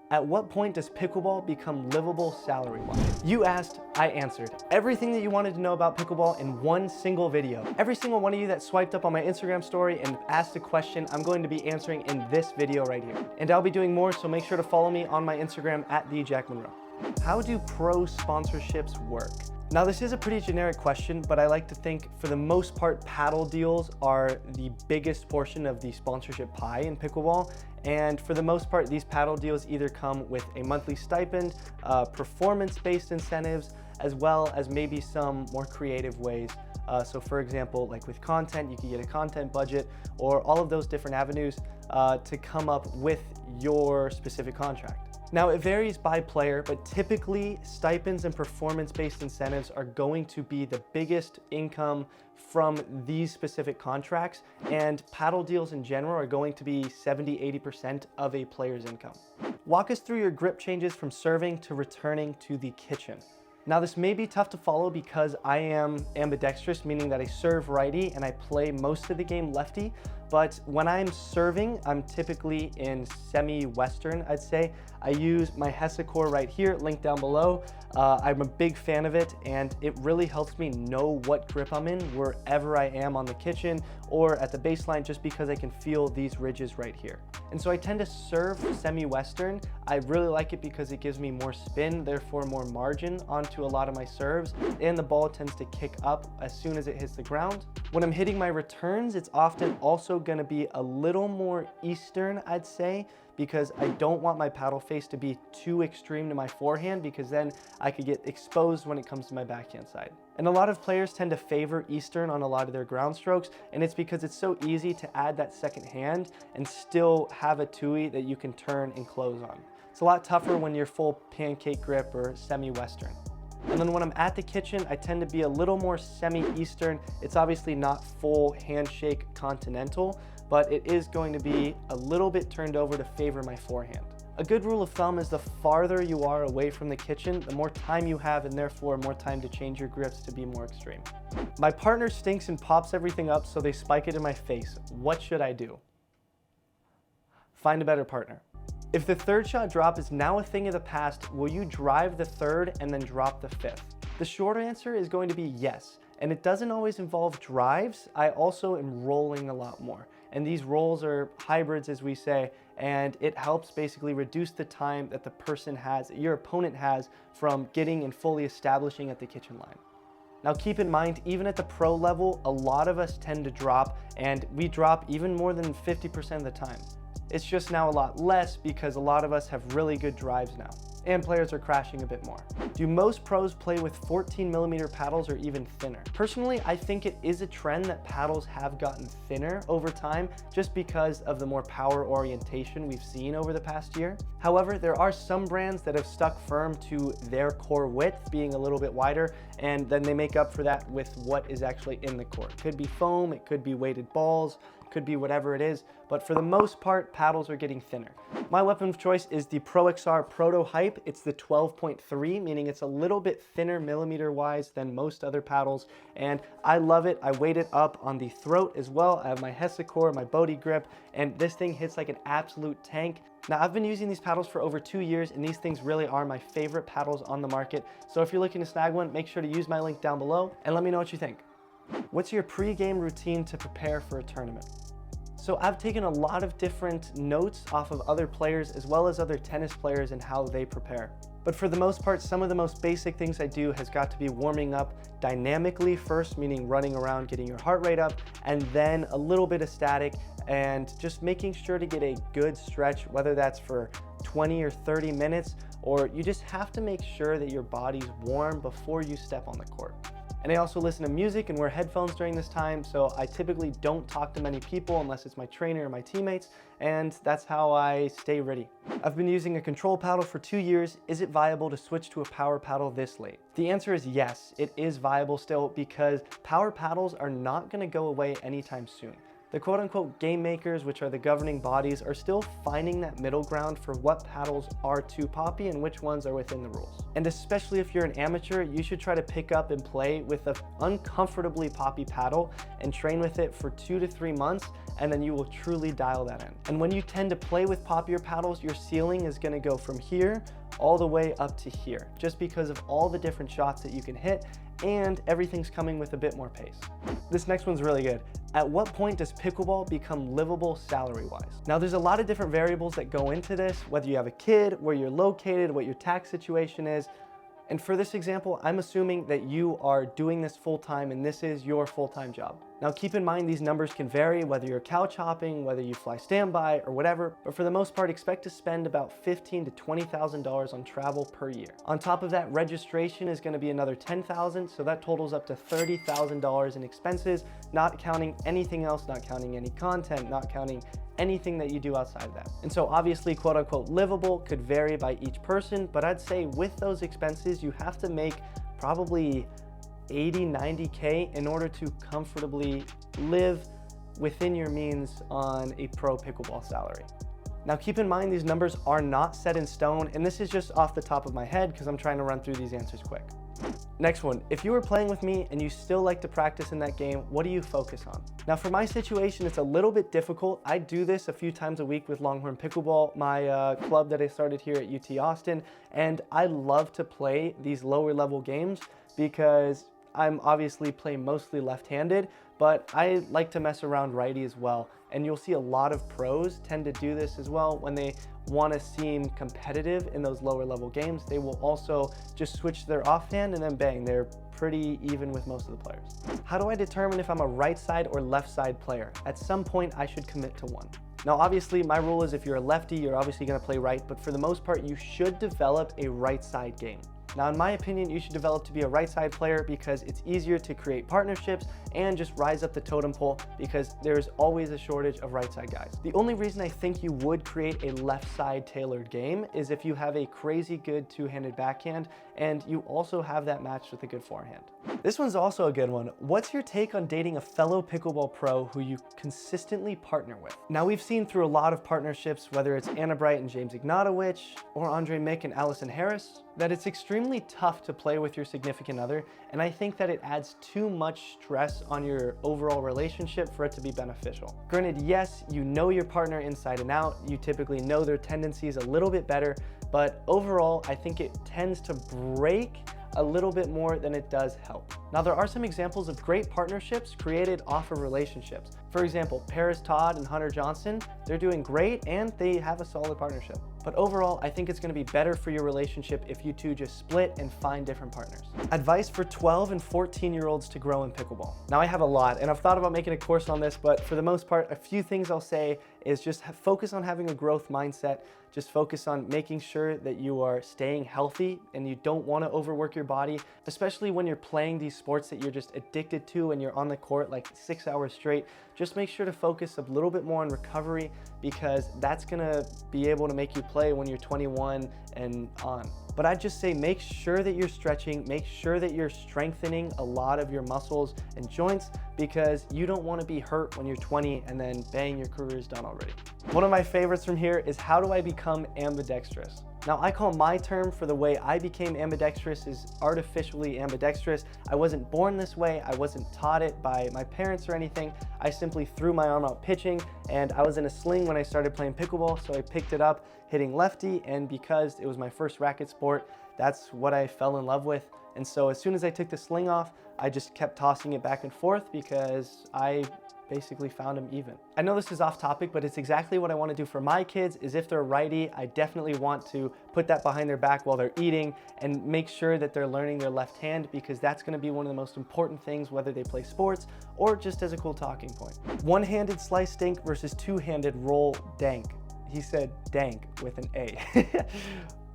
At what point does pickleball become livable salary-wise? You asked, I answered. Everything that you wanted to know about pickleball in one single video. Every single one of you that swiped up on my Instagram story and asked a question, I'm going to be answering in this video right here. And I'll be doing more, so make sure to follow me on my Instagram at @thejackmonroe. How do pro sponsorships work? Now, this is a pretty generic question, but I like to think for the most part, paddle deals are the biggest portion of the sponsorship pie in pickleball. And for the most part, these paddle deals either come with a monthly stipend, performance-based incentives, as well as maybe some more creative ways. So for example, like with content, you can get a content budget or all of those different avenues to come up with your specific contract. Now, it varies by player, but typically stipends and performance-based incentives are going to be the biggest income from these specific contracts, and paddle deals in general are going to be 70–80% of a player's income. Walk us through your grip changes from serving to returning to the kitchen. Now, this may be tough to follow because I am ambidextrous, meaning that I serve righty and I play most of the game lefty. But when I'm serving, I'm typically in semi-Western, I'd say. I use my Hesacore right here, linked down below. I'm a big fan of it, and it really helps me know what grip I'm in wherever I am on the kitchen or at the baseline, just because I can feel these ridges right here. And so I tend to serve semi-Western. I really like it because it gives me more spin, therefore more margin onto a lot of my serves, and the ball tends to kick up as soon as it hits the ground. When I'm hitting my returns, it's often also going to be a little more Eastern, I'd say, because I don't want my paddle face to be too extreme to my forehand, because then I could get exposed when it comes to my backhand side. And a lot of players tend to favor Eastern on a lot of their ground strokes, and it's because it's so easy to add that second hand and still have a tui that you can turn and close on. It's a lot tougher when you're full pancake grip or semi-Western. And then when I'm at the kitchen, I tend to be a little more semi-Eastern. It's obviously not full handshake continental, but it is going to be a little bit turned over to favor my forehand. A good rule of thumb is the farther you are away from the kitchen, the more time you have, and therefore more time to change your grips to be more extreme. My partner stinks and pops everything up, so they spike it in my face. What should I do? Find a better partner. If the third shot drop is now a thing of the past, will you drive the third and then drop the fifth? The short answer is going to be yes, and it doesn't always involve drives. I also am rolling a lot more, and these rolls are hybrids, as we say, and it helps basically reduce the time that the person has, your opponent has, from getting and fully establishing at the kitchen line. Now keep in mind, even at the pro level, a lot of us tend to drop, and we drop even more than 50% of the time. It's just now a lot less because a lot of us have really good drives now, and players are crashing a bit more. Do most pros play with 14mm paddles or even thinner? Personally, I think it is a trend that paddles have gotten thinner over time just because of the more power orientation we've seen over the past year. However, there are some brands that have stuck firm to their core width being a little bit wider, and then they make up for that with what is actually in the court. It could be foam, it could be weighted balls, could be whatever it is, but for the most part, paddles are getting thinner. My weapon of choice is the Pro XR Proto Hype. It's the 12.3, meaning it's a little bit thinner millimeter-wise than most other paddles, and I love it. I weight it up on the throat as well. I have my Hesacore, my Bodhi grip, and this thing hits like an absolute tank. Now, I've been using these paddles for over 2 years, and these things really are my favorite paddles on the market. So if you're looking to snag one, make sure to use my link down below, and let me know what you think. What's your pre-game routine to prepare for a tournament? So I've taken a lot of different notes off of other players as well as other tennis players and how they prepare. But for the most part, some of the most basic things I do has got to be warming up dynamically first, meaning running around, getting your heart rate up, and then a little bit of static and just making sure to get a good stretch, whether that's for 20 or 30 minutes, or you just have to make sure that your body's warm before you step on the court. And I also listen to music and wear headphones during this time, so I typically don't talk to many people unless it's my trainer or my teammates, and that's how I stay ready. I've been using a control paddle for 2 years. Is it viable to switch to a power paddle this late? The answer is yes, it is viable still, because power paddles are not going to go away anytime soon. The quote-unquote game makers, which are the governing bodies, are still finding that middle ground for what paddles are too poppy and which ones are within the rules. And especially if you're an amateur, you should try to pick up and play with an uncomfortably poppy paddle and train with it for 2 to 3 months, and then you will truly dial that in. And when you tend to play with poppier paddles, your ceiling is gonna go from here all the way up to here, just because of all the different shots that you can hit, and everything's coming with a bit more pace. This next one's really good. At what point does pickleball become livable salary-wise? Now, there's a lot of different variables that go into this, whether you have a kid, where you're located, what your tax situation is. And for this example, I'm assuming that you are doing this full-time and this is your full-time job. Now keep in mind these numbers can vary, whether you're couch hopping, whether you fly standby or whatever, but for the most part, expect to spend about $15,000 to $20,000 on travel per year. On top of that, registration is gonna be another $10,000, so that totals up to $30,000 in expenses, not counting anything else, not counting any content, not counting anything that you do outside of that. And so obviously, quote unquote, livable could vary by each person, but I'd say with those expenses, you have to make probably 80, 90K in order to comfortably live within your means on a pro pickleball salary. Now keep in mind, these numbers are not set in stone, and this is just off the top of my head because I'm trying to run through these answers quick. Next one, if you were playing with me and you still like to practice in that game, what do you focus on? Now for my situation, it's a little bit difficult. I do this a few times a week with Longhorn Pickleball, my club that I started here at UT Austin, and I love to play these lower level games because I'm obviously playing mostly left-handed, but I like to mess around righty as well. And you'll see a lot of pros tend to do this as well when they want to seem competitive in those lower level games. They will also just switch their offhand and then bang, they're pretty even with most of the players. How do I determine if I'm a right side or left side player? At some point, I should commit to one. Now, obviously, my rule is if you're a lefty, you're obviously going to play right, but for the most part, you should develop a right side game. Now, in my opinion, you should develop to be a right side player because it's easier to create partnerships and just rise up the totem pole because there's always a shortage of right side guys. The only reason I think you would create a left side tailored game is if you have a crazy good two-handed backhand and you also have that matched with a good forehand. This one's also a good one. What's your take on dating a fellow pickleball pro who you consistently partner with? Now, we've seen through a lot of partnerships, whether it's Anna Bright and James Ignatowicz or Andre Mick and Allison Harris, that it's extremely tough to play with your significant other, and I think that it adds too much stress on your overall relationship for it to be beneficial. Granted, yes, you know your partner inside and out, you typically know their tendencies a little bit better, but overall, I think it tends to break a little bit more than it does help. Now, there are some examples of great partnerships created off of relationships. For example, Paris Todd and Hunter Johnson, they're doing great and they have a solid partnership. But overall, I think it's gonna be better for your relationship if you two just split and find different partners. Advice for 12 and 14-year-olds to grow in pickleball. Now, I have a lot, and I've thought about making a course on this, but for the most part, a few things I'll say is just focus on having a growth mindset. Just focus on making sure that you are staying healthy and you don't want to overwork your body, especially when you're playing these sports that you're just addicted to and you're on the court like 6 hours straight. Just make sure to focus a little bit more on recovery because that's gonna be able to make you play when you're 21 and on. But I'd just say make sure that you're stretching, make sure that you're strengthening a lot of your muscles and joints because you don't want to be hurt when you're 20 and then bang, your career is done already. One of my favorites from here is how do I become ambidextrous? Now, I call my term for the way I became ambidextrous is artificially ambidextrous. I wasn't born this way. I wasn't taught it by my parents or anything. I simply threw my arm out pitching and I was in a sling when I started playing pickleball, so I picked it up hitting lefty, and because it was my first racket sport, that's what I fell in love with. And so as soon as I took the sling off, I just kept tossing it back and forth because I basically found them even. I know this is off topic, but it's exactly what I want to do for my kids is if they're righty, I definitely want to put that behind their back while they're eating and make sure that they're learning their left hand because that's going to be one of the most important things whether they play sports or just as a cool talking point. One-handed slice dink versus two-handed roll dank. He said dank with an A.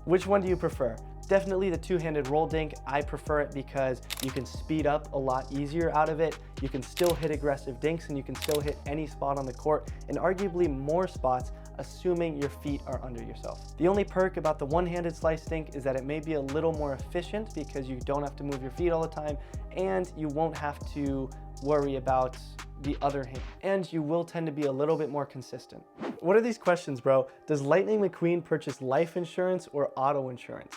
Which one do you prefer? Definitely the two-handed roll dink. I prefer it because you can speed up a lot easier out of it. You can still hit aggressive dinks and you can still hit any spot on the court and arguably more spots assuming your feet are under yourself. The only perk about the one-handed slice dink is that it may be a little more efficient because you don't have to move your feet all the time and you won't have to worry about the other hand, and you will tend to be a little bit more consistent. What are these questions, bro? Does Lightning McQueen purchase life insurance or auto insurance?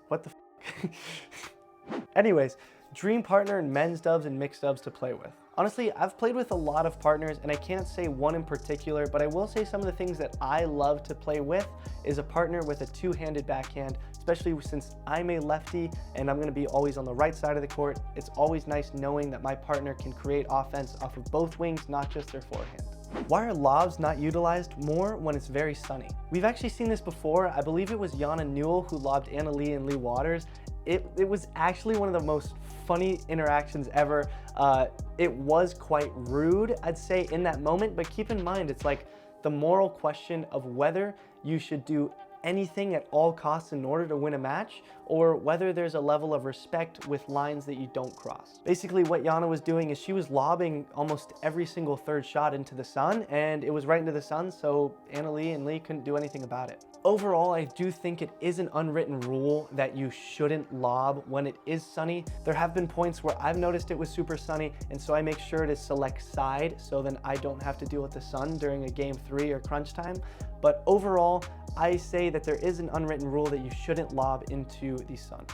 What the f? Anyways, dream partner in men's dubs and mixed dubs to play with. Honestly, I've played with a lot of partners and I can't say one in particular, but I will say some of the things that I love to play with is a partner with a two-handed backhand, especially since I'm a lefty and I'm gonna be always on the right side of the court. It's always nice knowing that my partner can create offense off of both wings, not just their forehand. Why are lobs not utilized more when it's very sunny? We've actually seen this before. I believe it was Yana Newell who lobbed Anna Lee in Lee Waters. It was actually one of the most funny interactions ever. It was quite rude, I'd say, in that moment, but keep in mind, it's like the moral question of whether you should do anything at all costs in order to win a match, or whether there's a level of respect with lines that you don't cross. Basically, what Yana was doing is she was lobbing almost every single third shot into the sun, and it was right into the sun, so Anna Lee and Lee couldn't do anything about it. Overall, I do think it is an unwritten rule that you shouldn't lob when it is sunny. There have been points where I've noticed it was super sunny, and so I make sure to select side so then I don't have to deal with the sun during a game 3 or crunch time. But overall, I say that there is an unwritten rule that you shouldn't lob into the sun.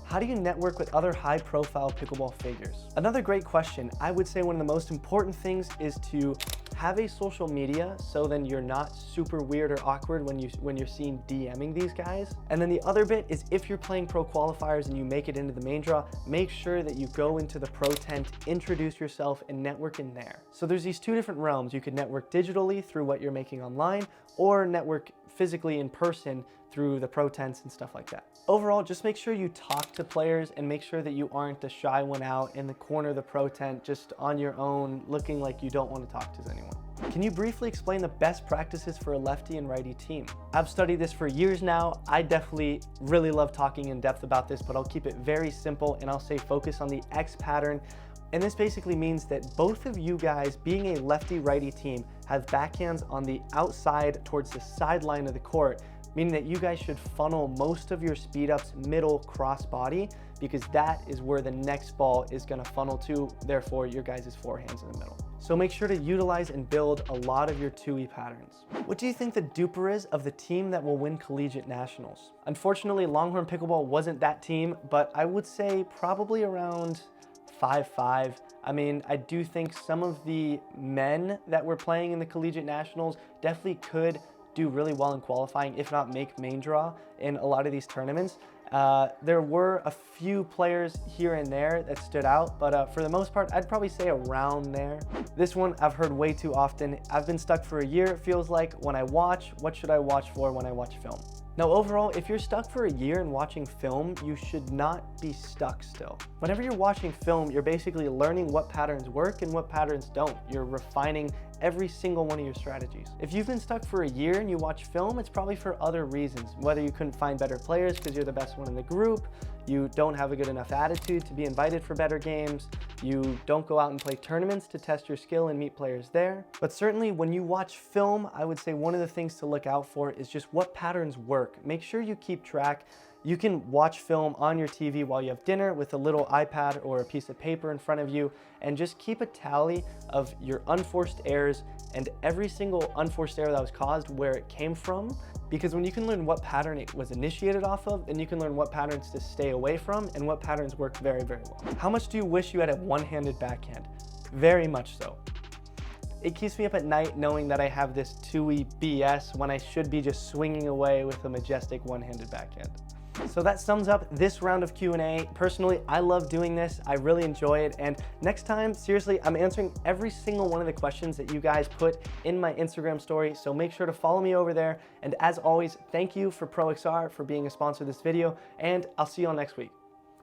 How do you network with other high-profile pickleball figures? Another great question. I would say one of the most important things is to have a social media so then you're not super weird or awkward when you're seen DMing these guys. And then the other bit is if you're playing pro qualifiers and you make it into the main draw, make sure that you go into the pro tent, introduce yourself, and network in there. So there's these two different realms. You could network digitally through what you're making online, or network physically in person through the pro tents and stuff like that. Overall, just make sure you talk to players and make sure that you aren't the shy one out in the corner of the pro tent just on your own looking like you don't want to talk to anyone. Can you briefly explain the best practices for a lefty and righty team? I've studied this for years now. I definitely really love talking in depth about this, but I'll keep it very simple and I'll say focus on the X pattern. And this basically means that both of you guys, being a lefty-righty team, have backhands on the outside towards the sideline of the court, meaning that you guys should funnel most of your speed ups middle cross body, because that is where the next ball is gonna funnel to, therefore your guys' forehands in the middle. So make sure to utilize and build a lot of your 2E patterns. What do you think the DUPR is of the team that will win Collegiate Nationals? Unfortunately, Longhorn Pickleball wasn't that team, but I would say probably around 5-5. I mean, I do think some of the men that were playing in the Collegiate Nationals definitely could do really well in qualifying, if not make main draw in a lot of these tournaments. There were a few players here and there that stood out, but for the most part, I'd probably say around there. This one I've heard way too often. I've been stuck for a year, it feels like. When I watch, what should I watch for when I watch film? Now overall, if you're stuck for a year and watching film, you should not be stuck still. Whenever you're watching film, you're basically learning what patterns work and what patterns don't. You're refining every single one of your strategies. If you've been stuck for a year and you watch film, it's probably for other reasons. Whether you couldn't find better players because you're the best one in the group, you don't have a good enough attitude to be invited for better games, you don't go out and play tournaments to test your skill and meet players there. But certainly when you watch film, I would say one of the things to look out for is just what patterns work. Make sure you keep track. You can watch film on your TV while you have dinner with a little iPad or a piece of paper in front of you, and just keep a tally of your unforced errors and every single unforced error that was caused, where it came from. Because when you can learn what pattern it was initiated off of, then you can learn what patterns to stay away from and what patterns work very, very well. How much do you wish you had a one-handed backhand? Very much so. It keeps me up at night knowing that I have this 2E BS when I should be just swinging away with a majestic one-handed backhand. So that sums up this round of Q&A. Personally, I love doing this. I really enjoy it. And next time, seriously, I'm answering every single one of the questions that you guys put in my Instagram story. So make sure to follow me over there. And as always, thank you for ProXR for being a sponsor of this video. And I'll see you all next week.